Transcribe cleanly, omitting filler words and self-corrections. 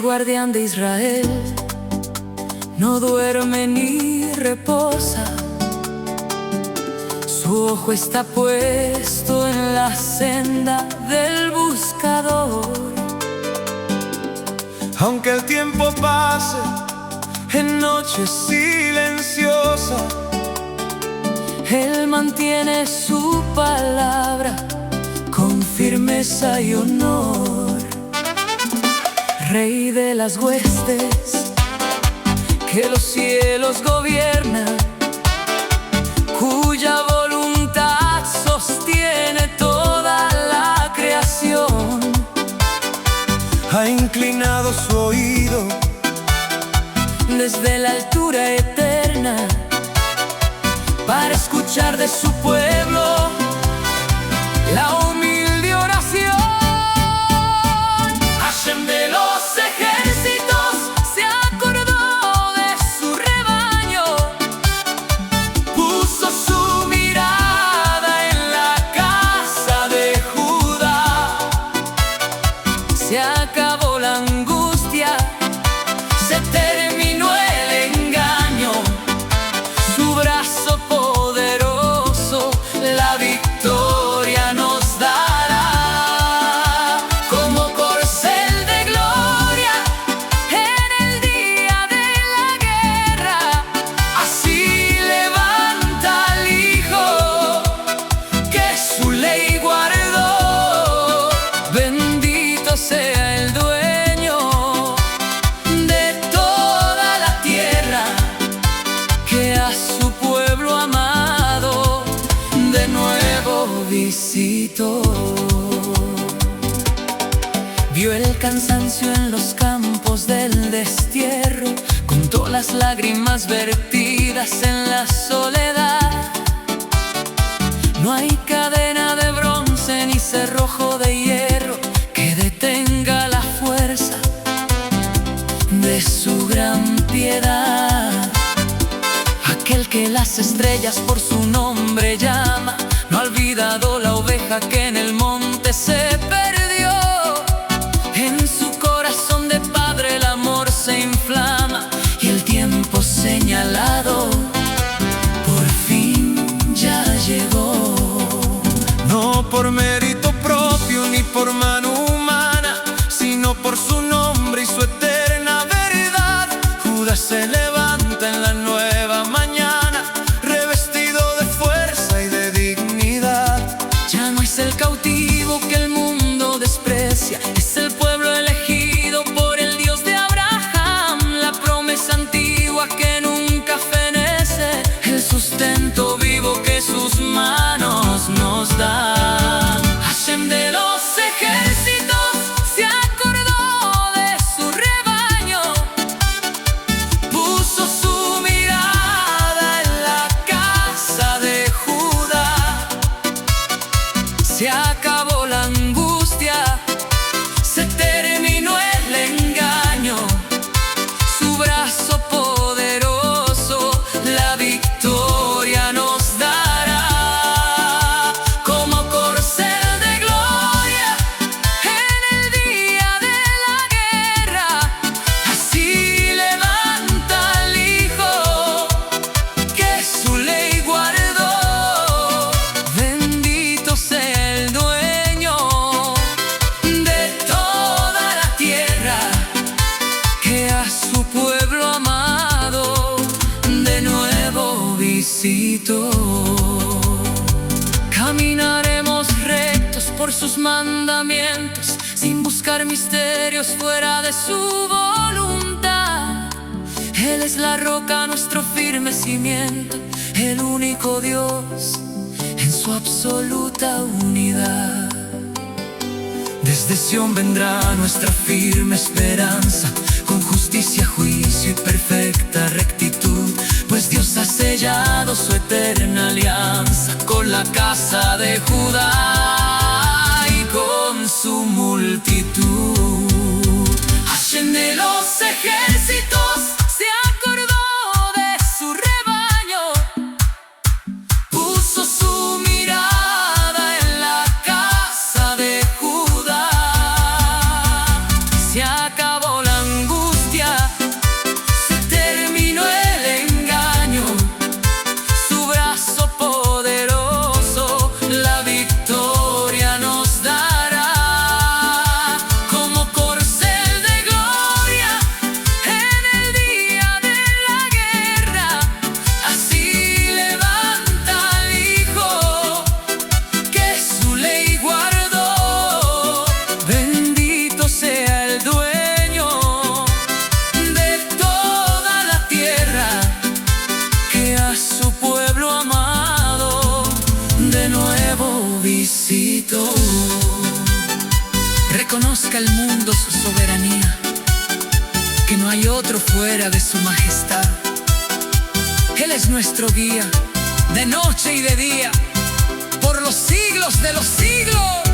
guardián de Israel no duerme ni reposa. Su ojo está puesto en la senda del buscador. Aunque el tiempo pase en noches silenciosas, Él mantiene su palabra con firmeza y honor. Rey de las huestes, que los cielos gobierna, cuya voluntad sostiene toda la creación. ha inclinado su oído Desde la altura eterna, para escuchar de su pueblo la humilde oración. Hashem de los ejércitos se acordó de su rebaño, puso su mirada en la casa de Judá. Se acabó la angustia, se terminó el engaño. Su brazo poderoso la victoria nos dará. Como corcel de gloria en el día de la guerra, así levanta al Hijo que su ley guardó. Bendito sea el dueño de toda la tierra, que a su pueblo amado de nuevo visitó. Vio el cansancio en los campos del destierro, contó las lágrimas vertidas en la soledad. No hay cadena de bronce ni cerrojo de hierro que detenga la fuerza de su gran piedad. Aquel que las estrellas por su nombre llama, no ha olvidado la oveja que en el monte se perdió. En su corazón de padre el amor se inflama, y el tiempo señalado por fin ya llegó. no por mérito propio ni por mano humana, sino por su nombre y su eterna verdad. Judá se levanta en la nueva mañana, revestido de fuerza y de dignidad. Ya no es el cautivo que el mundo desprecia, es el pueblo elegido por el Dios de Abraham. La promesa antigua que nunca fenece, el sustento vivo que sus manos nos dan. Hashem de los ejércitos se acordó de su rebaño, puso su mirada en la casa de Judá. Se acabó la angustia, se terminó el engaño. Su brazo poderoso la victoria nos dará. Como corcel de gloria en el día de la guerra, así levanta al Hijo que su ley guardó. Bendito sea el dueño de toda la tierra, que a su pueblo amado de nuevo visitó. Caminaremos rectos por sus mandamientos, sin buscar misterios fuera de su voluntad. Él es la roca, nuestro firme cimiento, el único Dios en su absoluta unidad. Desde Sión vendrá nuestra firme esperanza, con justicia, juicio y perfecta rectitud, pues Dios ha sellado su eterna alianza con la casa de Judá y con su multitud. Hashem de los ejércitos se acordó de su rebaño, puso su mirada en la casa de Judá. Se acabó la angustia, hay otro fuera de su majestad. Él es nuestro guía, de noche y de día, por los siglos de los siglos.